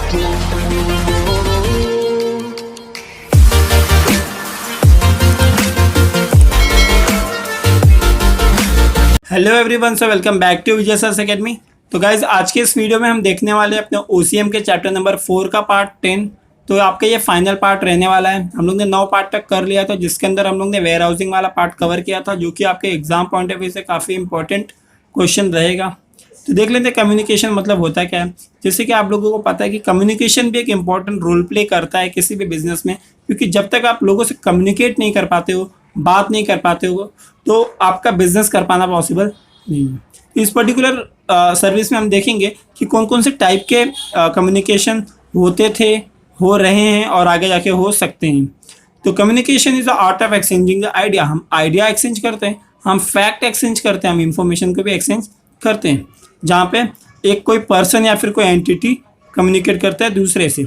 Hello everyone, so welcome back to Vijay sir academy. तो guys आज के इस वीडियो में हम देखने वाले हैं अपने ओसीएम के चैप्टर नंबर 4 का पार्ट 10। तो आपका ये फाइनल पार्ट रहने वाला है। हम लोग ने 9 पार्ट तक कर लिया था, जिसके अंदर हम लोग ने वेयर हाउसिंग वाला पार्ट कवर किया था, जो कि आपके एग्जाम पॉइंट ऑफ व्यू से काफ़ी इंपॉर्टेंट क्वेश्चन रहेगा। तो देख लेते हैं कम्युनिकेशन मतलब होता क्या है। जैसे कि आप लोगों को पता है कि कम्युनिकेशन भी एक इंपॉर्टेंट रोल प्ले करता है किसी भी बिजनेस में, क्योंकि जब तक आप लोगों से कम्युनिकेट नहीं कर पाते हो, बात नहीं कर पाते हो, तो आपका बिजनेस कर पाना पॉसिबल नहीं है। इस पर्टिकुलर सर्विस में हम देखेंगे कि कौन कौन से टाइप के कम्युनिकेशन होते थे, हो रहे हैं और आगे जाके हो सकते हैं। तो communication is the art of exchanging the idea. हम आइडिया एक्सचेंज करते हैं, हम फैक्ट एक्सचेंज करते हैं, हम इंफॉर्मेशन को भी एक्सचेंज करते हैं, जहाँ पे एक कोई पर्सन या फिर कोई एंटिटी कम्युनिकेट करता है दूसरे से।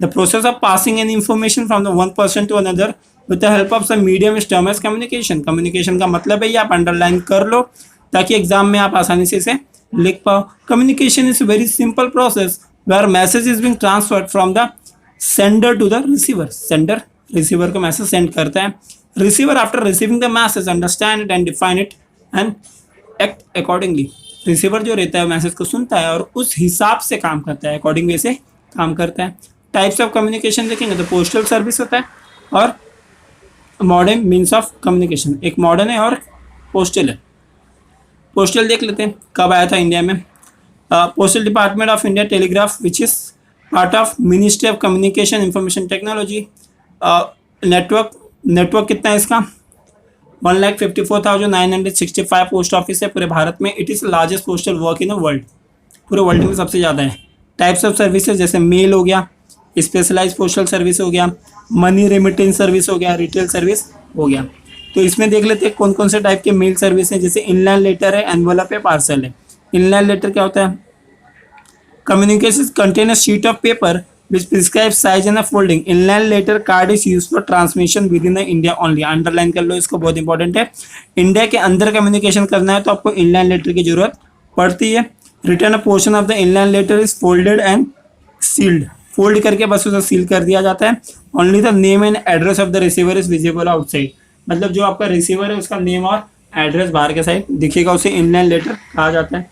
The process of passing an information from the one person to another with the help of some medium is term as communication. Communication का मतलब है, ये आप अंडरलाइन कर लो ताकि एग्जाम में आप आसानी से इसे लिख पाओ। Communication is very simple process where message is being transferred from the sender to the receiver. Sender receiver को मैसेज सेंड करता है। Receiver after receiving the message understand it and define it and act accordingly. Receiver जो रहता है message को सुनता है और उस हिसाब से काम करता है, अकॉर्डिंग वे से काम करता है। टाइप्स ऑफ कम्युनिकेशन देखेंगे तो पोस्टल सर्विस होता है और मॉडर्न मीन्स ऑफ कम्युनिकेशन। एक मॉडर्न है और पोस्टल है। पोस्टल देख लेते हैं कब आया था इंडिया में। Postal department of India telegraph which is part of ministry of communication information technology. Network कितना है इसका? 1,54,965 पोस्ट ऑफिस है पूरे भारत में। It is largest postal work in the world. पूरे वर्ल्ड में सबसे ज़्यादा है। टाइप्स ऑफ सर्विसेज जैसे मेल हो गया, स्पेशलाइज पोस्टल सर्विस हो गया, मनी रेमिटेंस सर्विस हो गया, रिटेल सर्विस हो गया। तो इसमें देख लेते हैं कौन कौन से टाइप के मेल सर्विस हैं। जैसे इनलैंड लेटर है, एनवलप है, पार्सल है। इनलैंड लेटर क्या होता है? Communication contain a sheet of paper which prescribes size and a folding. Inland letter card is used for transmission within the India only. Underline कर लो इसको, बहुत इंपॉर्टेंट है। इंडिया के अंदर कम्युनिकेशन करना है तो आपको इनलैंड लेटर की जरूरत पड़ती है। Return a portion of the inland letter is folded and sealed. Fold करके बस उसे सील कर दिया जाता है। Only the name and address of the receiver is visible outside. मतलब जो आपका रिसीवर है उसका नेम और एड्रेस बाहर के साइड दिखेगा, उसे इनलैंड लेटर कहा जाता है।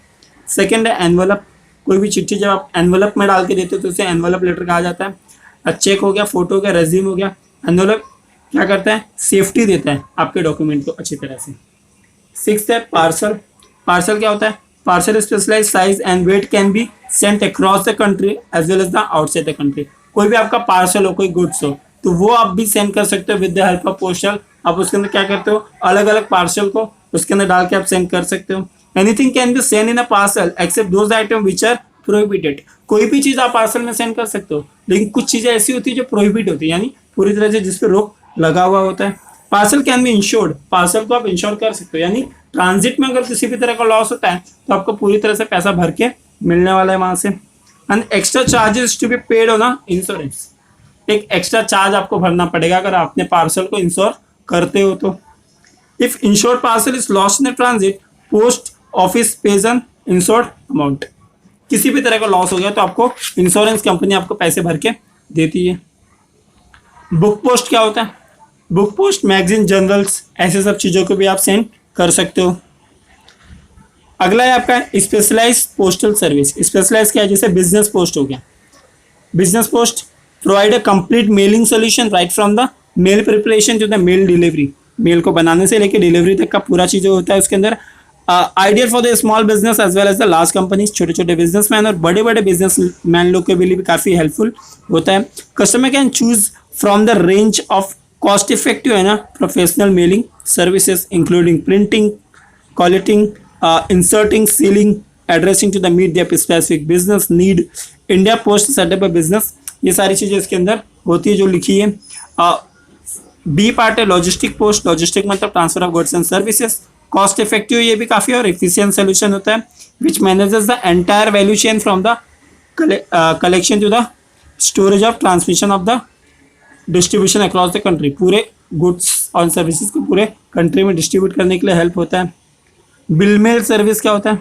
सेकेंड है एनवलप। कोई भी चिट्ठी जब आप एनवलप में डाल के देते हो तो उसे एनवलप लेटर कहा जाता है। चेक हो गया, फोटो हो गया, रेज्यूम हो गया। एनवलप क्या करता है? सेफ्टी देता है आपके डॉक्यूमेंट को अच्छी तरह से। सिक्स्थ है पार्सल। पार्सल क्या होता है? Parcel specialise size and weight can be sent across the country as well as the outside the country. कोई भी आपका पार्सल हो, कोई गुड्स हो, तो वो आप भी सेंड कर सकते हो with the help of postal. आप उसके अंदर क्या करते हो? अलग अलग पार्सल को उसके अंदर डाल के आप सेंड कर सकते हो। Anything can be send in a parcel except those item which are prohibited. कोई भी चीज़ आप पार्सल में सेंड कर सकते हो, लेकिन कुछ चीज़ें ऐसी होती है जो प्रोहिबिट होती है, यानी पूरी तरह से जिस पे रोक लगा हुआ होता है। Parcel can be insured. Parcel को आप इंश्योर कर सकते हो, यानी ट्रांजिट में अगर किसी भी तरह का लॉस होता है तो आपको पूरी तरह से पैसा भर के मिलने वाला है वहाँ से। And extra charges to be paid on insurance. एक एक्स्ट्रा चार्ज आपको भरना पड़ेगा अगर आपने पार्सल को इंश्योर करते हो तो। If insured parcel is lost in transit, post office pays an insured amount. किसी भी तरह का लॉस हो गया तो आपको इंश्योरेंस कंपनी आपको पैसे भर के देती है। बुक पोस्ट क्या होता है? बुक पोस्ट मैगजीन, जर्नल्स, ऐसे सब चीज़ों को भी आप सेंड कर सकते हो। अगला है आपका स्पेशलाइज पोस्टल सर्विस। स्पेशलाइज क्या है? जैसे बिजनेस पोस्ट हो गया। Business post provide a complete mailing solution right from the mail preparation to the mail delivery. Mail को बनाने से लेकर डिलीवरी तक का पूरा चीज़ होता है उसके अंदर। Ideal for the small business as well as the large companies. छोटे छोटे बिजनेसमैन और बड़े बड़े बिजनेसमैन लोग के लिए भी काफ़ी हेल्पफुल होता है। Customer can choose from the range of cost effective है ना professional mailing services including printing, collating, inserting, sealing, addressing to the meet the specific business need. India post set up a business. ये सारी चीज़ें इसके अंदर होती है जो लिखी है। बी पार्ट है लॉजिस्टिक पोस्ट। लॉजिस्टिक मतलब transfer of goods and services. Cost effective ये भी काफ़ी और एफिशिएंट सोल्यूशन होता है which manages the entire value chain from the collection to the storage of transmission of the distribution across the country. पूरे goods और services को पूरे कंट्री में डिस्ट्रीब्यूट करने के लिए हेल्प होता है। बिल मेल सर्विस क्या होता है?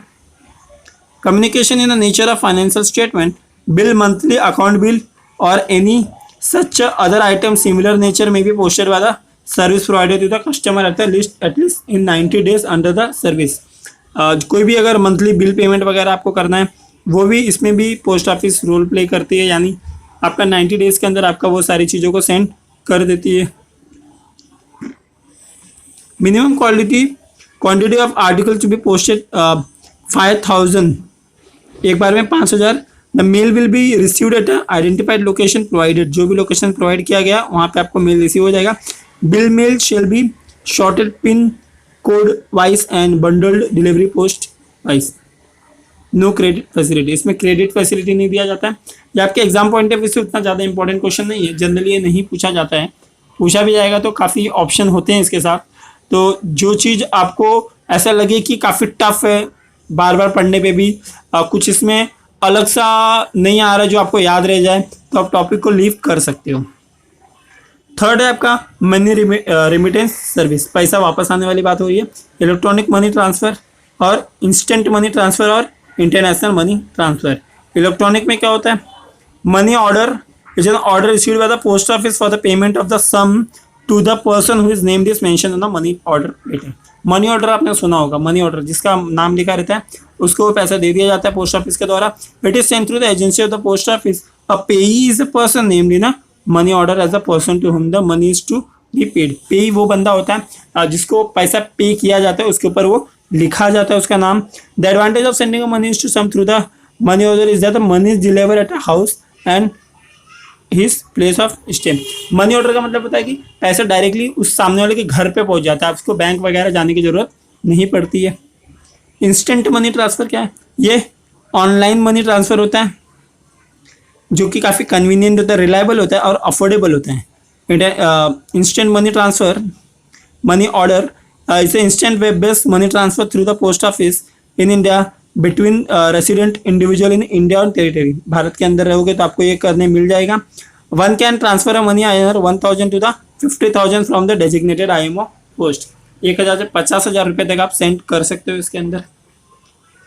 Communication in the nature of financial statement bill monthly account bill और any such other item similar nature में be posted by the service provided to the customer at least in 90 days under the service. कोई भी अगर monthly bill payment वगैरह आपको करना है वो भी इसमें भी पोस्ट ऑफिस रोल प्ले करती है, यानी आपका 90 डेज के अंदर आपका वो सारी चीज़ों को सेंड कर देती है। Minimum quantity of article to be posted 5000, एक बार में 5000। The mail will be received at identified location provided, जो भी लोकेशन प्रोवाइड किया गया वहाँ पे आपको मेल रिसीव हो जाएगा। Bulk mail shall be sorted pin code wise and bundled delivery post wise. No credit facility, इसमें क्रेडिट फैसिलिटी नहीं दिया जाता है। ये आपके एग्जाम पॉइंट ऑफ व्यू से उतना ज़्यादा इंपॉर्टेंट क्वेश्चन नहीं है, जनरली ये नहीं पूछा जाता है। पूछा भी जाएगा तो काफ़ी ऑप्शन होते हैं इसके साथ, तो जो चीज़ आपको ऐसा लगे कि काफ़ी टफ है बार बार पढ़ने पे भी कुछ इसमें अलग सा नहीं आ रहा है जो आपको याद रह जाए, तो आप टॉपिक को लीव कर सकते हो। थर्ड है आपका मनी रिमिटेंस सर्विस, पैसा वापस आने वाली बात हो रही है। इलेक्ट्रॉनिक मनी ट्रांसफ़र और इंस्टेंट मनी ट्रांसफ़र और इंटरनेशनल मनी ट्रांसफ़र। इलेक्ट्रॉनिक में क्या होता है, money order is an order received by the post office for the payment of the sum to the person who is named is mention in the money order letter. Money order आपने सुना होगा, money order जिसका नाम लिखा रहता है उसको पैसा दे दिया जाता है पोस्ट ऑफिस के द्वारा। It is sent through the agency of the post office. A payee is a person named in a money order as a person to whom the money is to be paid. Payee वो बंदा होता है जिसको पैसा पे किया जाता है, उसके ऊपर वो लिखा जाता है उसका नाम। The advantage of sending a money is to sum through the money order is that the money is deliver at a house and his place of stay. Money order का मतलब होता है कि पैसा डायरेक्टली उस सामने वाले के घर पे पहुंच जाता है, आपको बैंक वगैरह जाने की जरूरत नहीं पड़ती है। इंस्टेंट मनी ट्रांसफ़र क्या है, ये ऑनलाइन मनी ट्रांसफ़र होता है जो कि काफ़ी कन्वीनियंट होता है, रिलायबल होता है और अफोर्डेबल होता है। Instant money transfer money order इसे instant web based money transfer through the post office in India between resident individual in India और टेरिटरी। भारत के अंदर रहोगे तो आपको ये करने मिल जाएगा। One can transfer a money INR 1000 to the 50,000 from the designated IMO post. 1000 से 50,000 रुपये तक आप सेंड कर सकते हो इसके अंदर।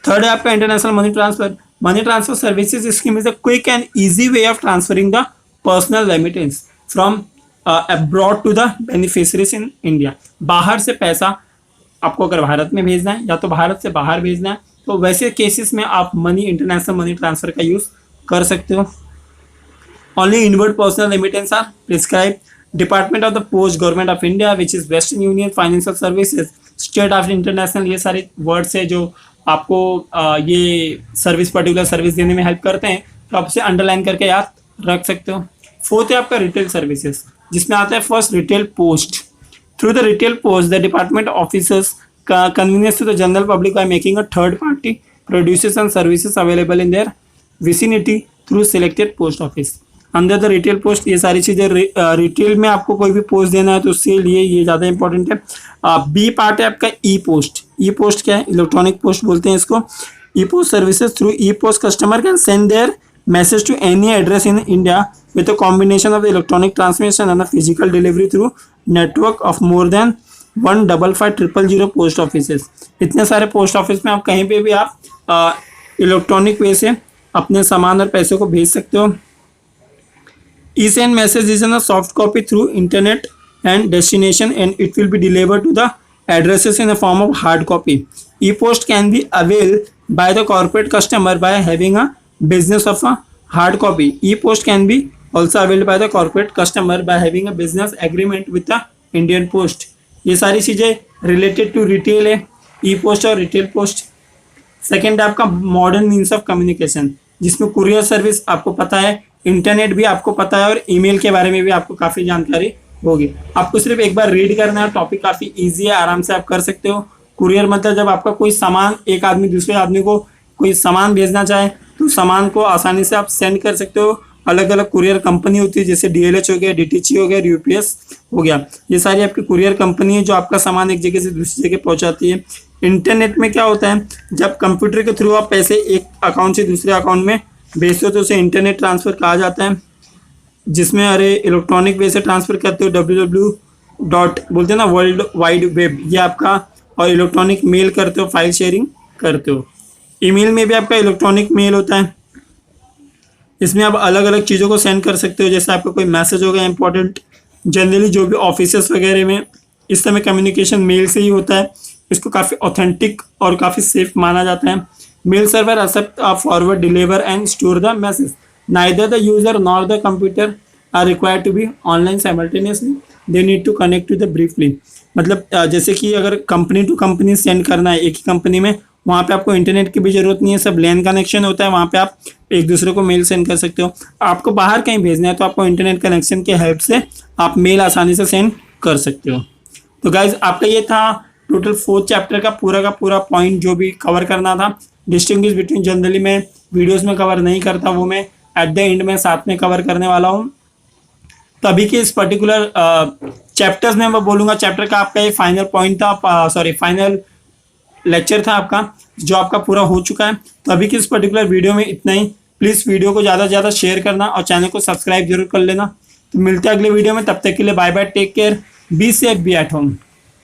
थर्ड है आपका international money transfer. Money transfer services scheme is a quick and easy way of transferring the personal remittance from abroad to the beneficiaries in India. बाहर से पैसा आपको अगर भारत में भेजना है या तो भारत से बाहर भेजना है, तो वैसे केसेस में आप इंटरनेशनल मनी ट्रांसफर का यूज़ कर सकते हो। Only inward personal remittance are prescribe. Department of the post, government of India which is Western Union, financial services, state of international, ये सारे वर्ड्स है जो आपको ये सर्विस पर्टिकुलर सर्विस देने में हेल्प करते हैं, तो आप उसे अंडरलाइन करके याद रख सकते हो। फोर्थ है आपका रिटेल सर्विसेज, जिसमें आता है first retail post. Through the retail post the department officers convenience to the general public by making a third party produces and services available in their vicinity through selected post office. अंदर the retail post ये सारी चीज़ें retail में आपको कोई भी post देना है तो उसके लिए ये ज़्यादा इंपॉर्टेंट है। बी पार्ट है आपका ई पोस्ट। ई पोस्ट क्या है, इलेक्ट्रॉनिक पोस्ट बोलते हैं इसको। E post services through e post customer can send their message to any address in India with a combination of the electronic transmission and physical delivery through network of more than 155,000 post offices. इतने सारे post office में आप कहीं पे भी आप electronic वे से अपने सामान और पैसे को भेज सकते हो। E send message is in a soft copy through internet and destination and it will be delivered to the addresses in a form of hard copy. E post can be avail by the corporate customer by having a business of a hard copy. E post can be also avail by the corporate customer by having a business agreement with the Indian post. ये सारी चीज़ें related to retail है, ई post और retail post. Second आपका modern means of communication, जिसमें courier service आपको पता है, इंटरनेट भी आपको पता है और ईमेल के बारे में भी आपको काफ़ी जानकारी होगी। आपको सिर्फ एक बार रीड करना है, टॉपिक काफ़ी इजी है, आराम से आप कर सकते हो। कुरियर मतलब जब आपका कोई सामान एक आदमी दूसरे आदमी को कोई सामान भेजना चाहे तो सामान को आसानी से आप सेंड कर सकते हो। अलग अलग कुरियर कंपनी होती है, जैसे DLH हो गया, DTG हो गया, UPS हो गया, ये सारी आपकी कुरियर कंपनी है जो आपका सामान एक जगह से दूसरी जगह पहुंचाती है। इंटरनेट में क्या होता है, जब कंप्यूटर के थ्रू आप पैसे एक अकाउंट से दूसरे अकाउंट में भेजते हो तो उसे इंटरनेट ट्रांसफ़र कहा जाता है, जिसमें अरे इलेक्ट्रॉनिक वे से ट्रांसफ़र करते हो, www डॉट बोलते हैं ना, वर्ल्ड वाइड वेब, ये आपका, और इलेक्ट्रॉनिक मेल करते हो, फाइल शेयरिंग करते हो। ईमेल में भी आपका इलेक्ट्रॉनिक मेल होता है। इसमें आप अलग अलग चीज़ों को सेंड कर सकते हो, जैसे आपका कोई मैसेज हो गया इंपॉर्टेंट। जनरली जो भी ऑफिसेस वगैरह में इस समय कम्युनिकेशन मेल से ही होता है, इसको काफ़ी ऑथेंटिक और काफ़ी सेफ माना जाता है। Mail server accept forward deliver and store the message, neither the user nor the computer are required to be online simultaneously, they need to connect to the briefly. मतलब जैसे कि अगर कंपनी टू कंपनी सेंड करना है एक ही company में, वहाँ पे आपको इंटरनेट की भी जरूरत नहीं है, सब लैन कनेक्शन होता है, वहाँ पे आप एक दूसरे को मेल सेंड कर सकते हो। आपको बाहर कहीं भेजना है तो आपको इंटरनेट कनेक्शन के हेल्प से आप मेल आसानी से सेंड कर सकते हो। तो गाइज आपका ये था टोटल 4th चैप्टर का पूरा पॉइंट जो भी कवर करना था। डिस्टिंग्विश बिटवीन जनरली मैं वीडियोस में कवर नहीं करता, वो मैं एट द एंड में साथ में कवर करने वाला हूँ। तो अभी के इस पर्टिकुलर चैप्टर्स में मैं बोलूँगा, चैप्टर का आपका ये फाइनल पॉइंट था, फाइनल लेक्चर था आपका, जो आपका पूरा हो चुका है। तो अभी की इस पर्टिकुलर वीडियो में इतना ही। प्लीज़ वीडियो को ज़्यादा से ज़्यादा शेयर करना और चैनल को सब्सक्राइब जरूर कर लेना। तो मिलते हैं अगले वीडियो में, तब तक के लिए bye bye, take care, be safe, be at home.